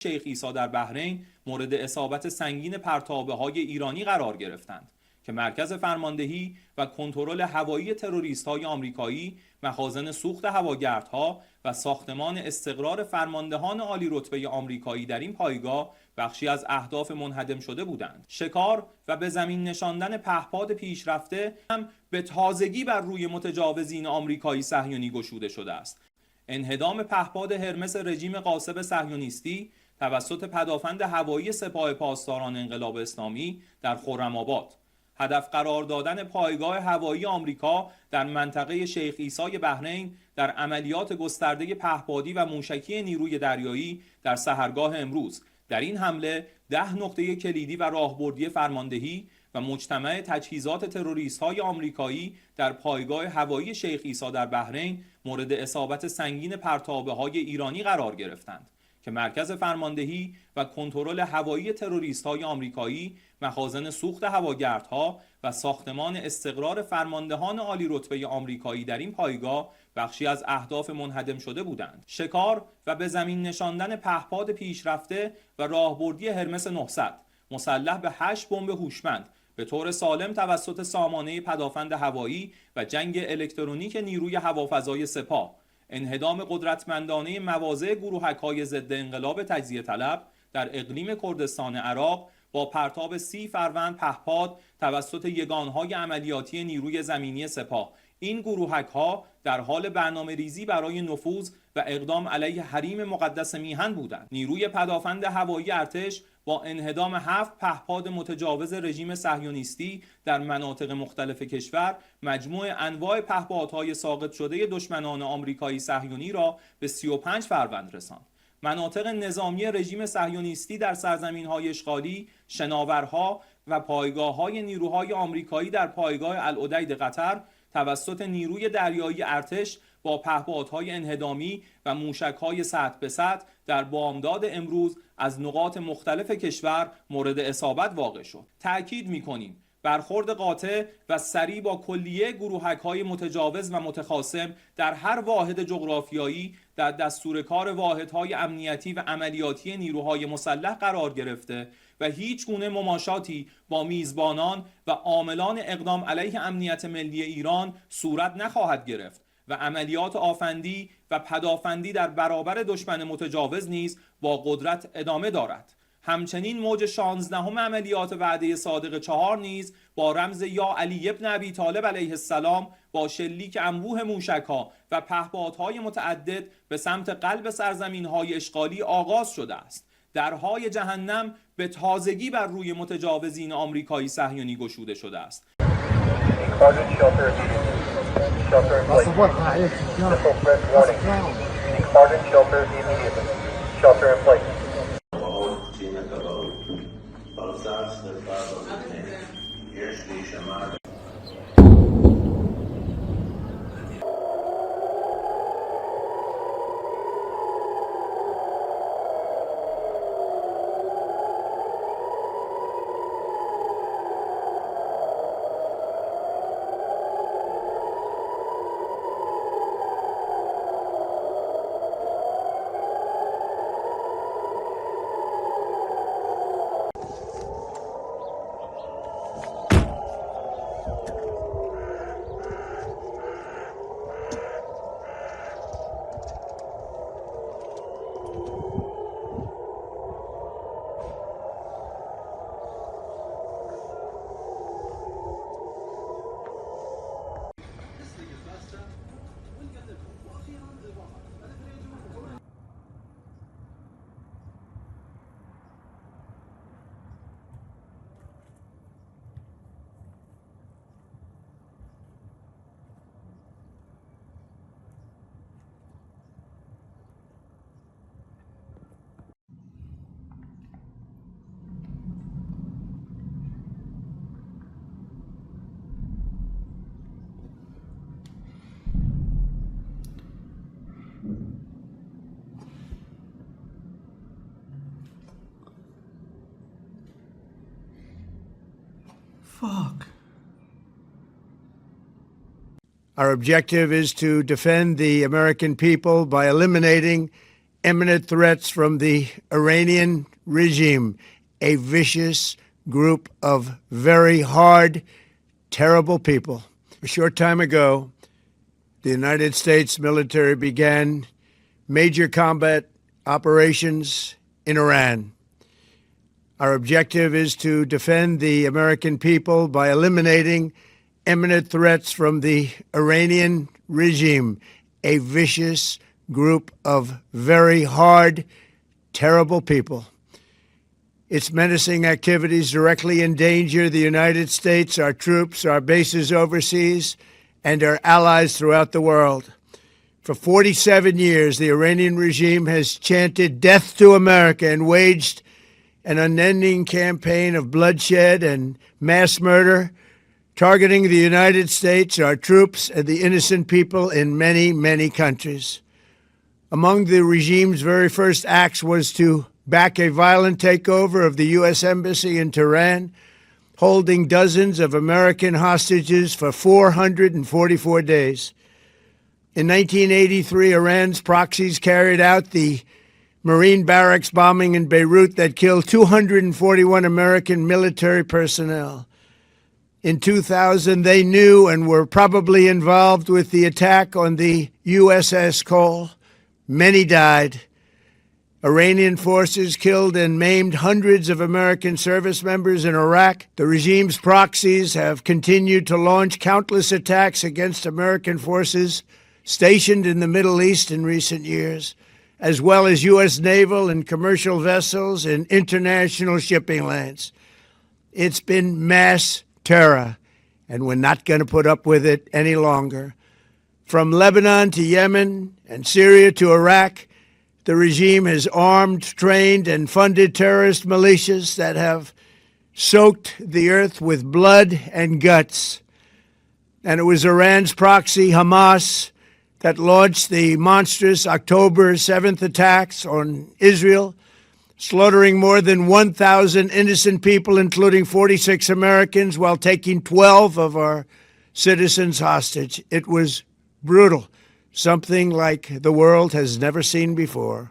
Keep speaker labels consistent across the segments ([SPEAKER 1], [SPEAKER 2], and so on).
[SPEAKER 1] شیخ عیسی در بحرین مورد اصابت سنگین پرتابه‌های ایرانی قرار گرفتند که مرکز فرماندهی و کنترل هوایی تروریست‌های آمریکایی، مخازن سوخت هواگردها و ساختمان استقرار فرماندهان عالی رتبه آمریکایی در این پایگاه بخشی از اهداف منهدم شده بودند. شکار و به زمین نشاندن پهپاد پیشرفته هم به تازگی بر روی متجاوزین آمریکایی صهیونی گشوده شده است. انهدام پهپاد هرمس رژیم غاصب صهیونیستی توسط پدافند هوایی سپاه پاسداران انقلاب اسلامی در خرم‌آباد، هدف قرار دادن پایگاه هوایی آمریکا در منطقه شیخ عیسی بحرین در عملیات گسترده پهپادی و موشکی نیروی دریایی در سحرگاه امروز. در این حمله 10 نقطه کلیدی و راهبردی فرماندهی و مجتمع تجهیزات تروریست‌های آمریکایی در پایگاه هوایی شیخ عیسی در بحرین مورد اصابت سنگین پرتابه‌های ایرانی قرار گرفتند که مرکز فرماندهی و کنترل هوایی تروریست‌های آمریکایی، مخازن سوخت هواگردها و ساختمان استقرار فرماندهان عالی رتبه آمریکایی در این پایگاه بخشی از اهداف منهدم شده بودند. شکار و به زمین نشاندن پهپاد پیشرفته و راهبردی هرمس 900 مسلح به 8 بمب هوشمند به طور سالم توسط سامانه پدافند هوایی و جنگ الکترونیک نیروی هوافضای سپاه، انهدام قدرتمندانه مواضع گروهک‌های ضد انقلاب تجزیه طلب در اقلیم کردستان عراق با پرتاب 30 فروند پهپاد توسط یگانهای عملیاتی نیروی زمینی سپاه. این گروهک‌ها در حال برنامه‌ریزی برای نفوذ و اقدام علیه حریم مقدس میهن بودند. نیروی پدافند هوایی ارتش با انهدام 7 پهپاد متجاوز رژیم صهیونیستی در مناطق مختلف کشور مجموع انواع پهپادهای ساقط شده دشمنان آمریکایی صهیونی را به 35 فروند رساند. مناطق نظامی رژیم صهیونیستی در سرزمین‌های اشغالی، شناورها و پایگاه‌های نیروهای آمریکایی در پایگاه العدید قطر توسط نیروی دریایی ارتش با پهپادهای انهدامی و موشک‌های سطح به سطح در بامداد امروز از نقاط مختلف کشور مورد اصابت واقع شد. تأکید می‌کنیم برخورد قاطع و سریع با کلیه گروهک‌های متجاوز و متخاصم در هر واحد جغرافیایی در دستور کار واحدهای امنیتی و عملیاتی نیروهای مسلح قرار گرفته و هیچ گونه مماشاتی با میزبانان و عاملان اقدام علیه امنیت ملی ایران صورت نخواهد گرفت و عملیات آفندی و پدافندی در برابر دشمن متجاوز نیز با قدرت ادامه دارد. همچنین موج 16 عملیات وعده صادق 4 نیز با رمز یا علی ابن ابی طالب علیه السلام با شلیک انبوه موشک‌ها و پهپادهای متعدد به سمت قلب سرزمین‌های اشغالی آغاز شده است. درهای جهنم به تازگی بر روی متجاوزین آمریکایی صهیونی گشوده شده است.
[SPEAKER 2] Fuck. Our objective is to defend the American people by eliminating imminent threats from the Iranian regime, a vicious group of very hard, terrible people. A short time ago, the United States military began major combat operations in Iran. Our objective is to defend the American people by eliminating imminent threats from the Iranian regime, a vicious group of very hard, terrible people. Its menacing activities directly endanger the United States, our troops, our bases overseas, and our allies throughout the world. For 47 years, the Iranian regime has chanted death to America and waged an unending campaign of bloodshed and mass murder, targeting the United States, our troops, and the innocent people in many, many countries. Among the regime's very first acts was to back a violent takeover of the U.S. Embassy in Tehran, holding dozens of American hostages for 444 days. In 1983, Iran's proxies carried out the Marine barracks bombing in Beirut that killed 241 American military personnel. In 2000, they knew and were probably involved with the attack on the USS Cole. Many died. Iranian forces killed and maimed hundreds of American service members in Iraq. The regime's proxies have continued to launch countless attacks against American forces stationed in the Middle East in recent years, as well as U.S. naval and commercial vessels and international shipping lanes. It's been mass terror, and we're not going to put up with it any longer. From Lebanon to Yemen and Syria to Iraq, the regime has armed, trained, and funded terrorist militias that have soaked the earth with blood and guts. And it was Iran's proxy, Hamas, that launched the monstrous October 7th attacks on Israel, slaughtering more than 1,000 innocent people, including 46 Americans, while taking 12 of our citizens hostage. It was brutal, something like the world has never seen before.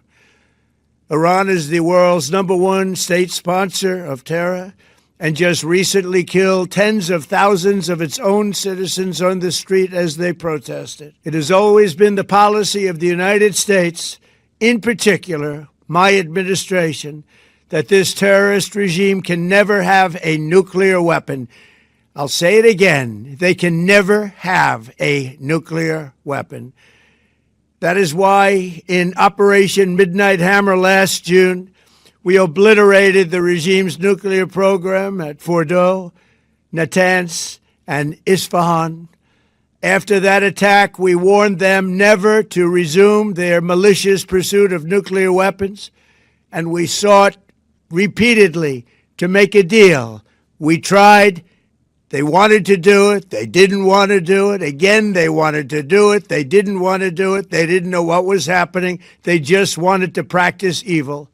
[SPEAKER 2] Iran is the world's #1 state sponsor of terror and just recently killed tens of thousands of its own citizens on the street as they protested. It has always been the policy of the United States, in particular, my administration, that this terrorist regime can never have a nuclear weapon. I'll say it again, they can never have a nuclear weapon. That is why in Operation Midnight Hammer last June, we obliterated the regime's nuclear program at Fordow, Natanz, and Isfahan. After that attack, we warned them never to resume their malicious pursuit of nuclear weapons, and we sought repeatedly to make a deal. We tried. They wanted to do it. They didn't want to do it. Again, they wanted to do it. They didn't want to do it. They didn't know what was happening. They just wanted to practice evil.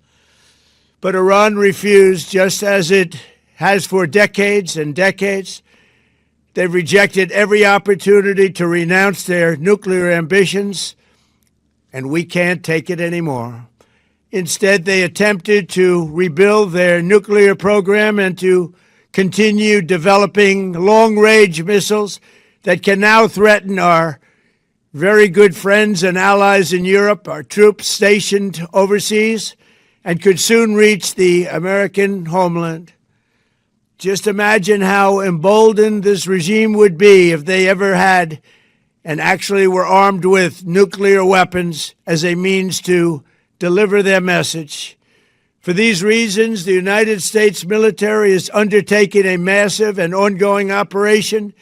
[SPEAKER 2] But Iran refused, just as it has for decades and decades. They've rejected every opportunity to renounce their nuclear ambitions, and we can't take it anymore. Instead, they attempted to rebuild their nuclear program and to continue developing long-range missiles that can now threaten our very good friends and allies in Europe, our troops stationed overseas, and could soon reach the American homeland. Just imagine how emboldened this regime would be if they ever had and actually were armed with nuclear weapons as a means to deliver their message. For these reasons, the United States military is undertaking a massive and ongoing operation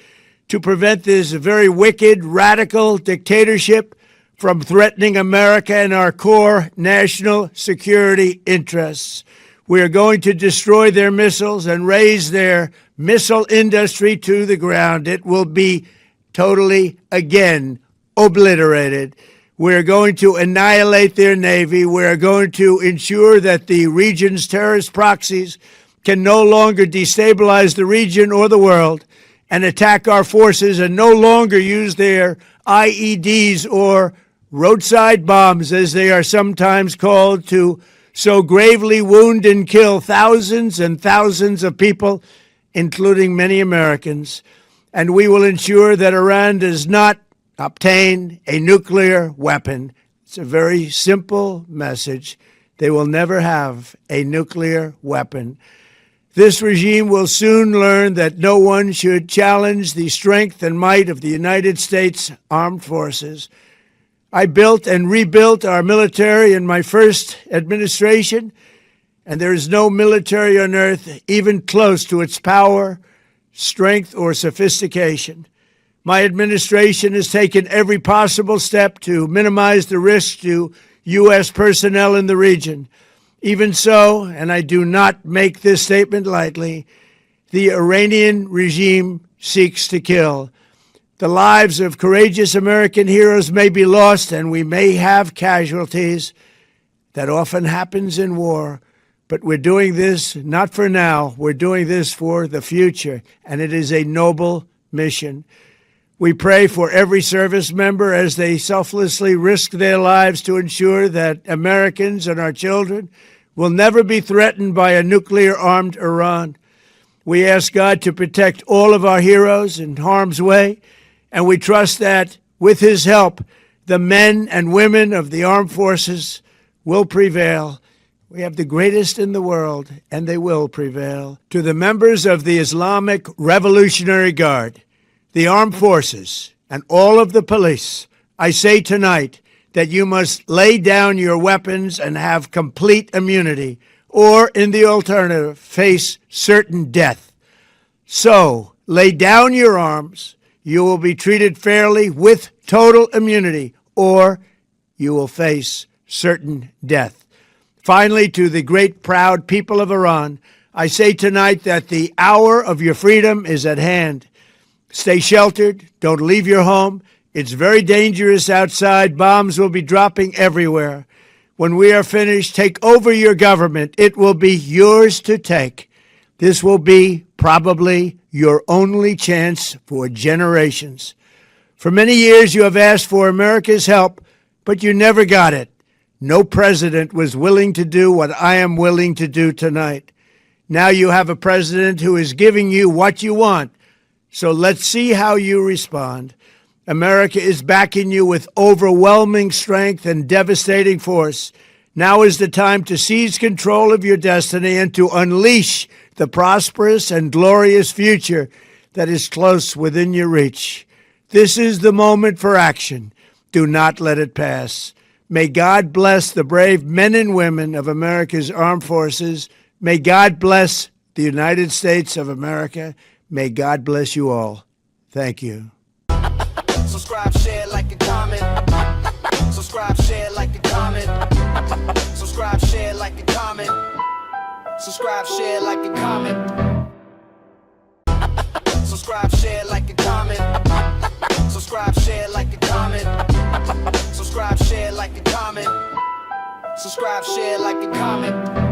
[SPEAKER 2] to prevent this very wicked, radical dictatorship from threatening America and our core national security interests. We are going to destroy their missiles and raise their missile industry to the ground. It will be totally, again, obliterated. We're going to annihilate their Navy. We're going to ensure that the region's terrorist proxies can no longer destabilize the region or the world and attack our forces and no longer use their IEDs or roadside bombs, as they are sometimes called, to so gravely wound and kill thousands and thousands of people, including many Americans. And we will ensure that Iran does not obtain a nuclear weapon. It's a very simple message. They will never have a nuclear weapon. This regime will soon learn that no one should challenge the strength and might of the United States Armed Forces. I built and rebuilt our military in my first administration, and there is no military on earth even close to its power, strength, or sophistication. My administration has taken every possible step to minimize the risk to U.S. personnel in the region. Even so, and I do not make this statement lightly, the Iranian regime seeks to kill. The lives of courageous American heroes may be lost, and we may have casualties. That often happens in war. But we're doing this not for now. We're doing this for the future, and it is a noble mission. We pray for every service member as they selflessly risk their lives to ensure that Americans and our children will never be threatened by a nuclear-armed Iran. We ask God to protect all of our heroes in harm's way, and we trust that, with his help, the men and women of the armed forces will prevail. We have the greatest in the world, and they will prevail. To the members of the Islamic Revolutionary Guard, the armed forces, and all of the police, I say tonight that you must lay down your weapons and have complete immunity, or, in the alternative, face certain death. So, lay down your arms. You will be treated fairly with total immunity, or you will face certain death. Finally, to the great proud people of Iran, I say tonight that the hour of your freedom is at hand. Stay sheltered. Don't leave your home. It's very dangerous outside. Bombs will be dropping everywhere. When we are finished, take over your government. It will be yours to take. This will be probably your only chance for generations. For many years, you have asked for America's help, but you never got it. No president was willing to do what I am willing to do tonight. Now you have a president who is giving you what you want. So let's see how you respond. America is backing you with overwhelming strength and devastating force. Now is the time to seize control of your destiny and to unleash the prosperous and glorious future that is close within your reach. This is the moment for action. Do not let it pass. May God bless the brave men and women of America's armed forces. May God bless the United States of America. May God bless you all. Thank you.
[SPEAKER 3] Subscribe, share, like, and comment. Subscribe, share, like, and comment. Subscribe, share, like, and comment. Subscribe, share, like, and comment. Subscribe, share, like, and comment. Subscribe, share, like, and comment. Subscribe, share, like, and comment. Subscribe, share, like, and comment.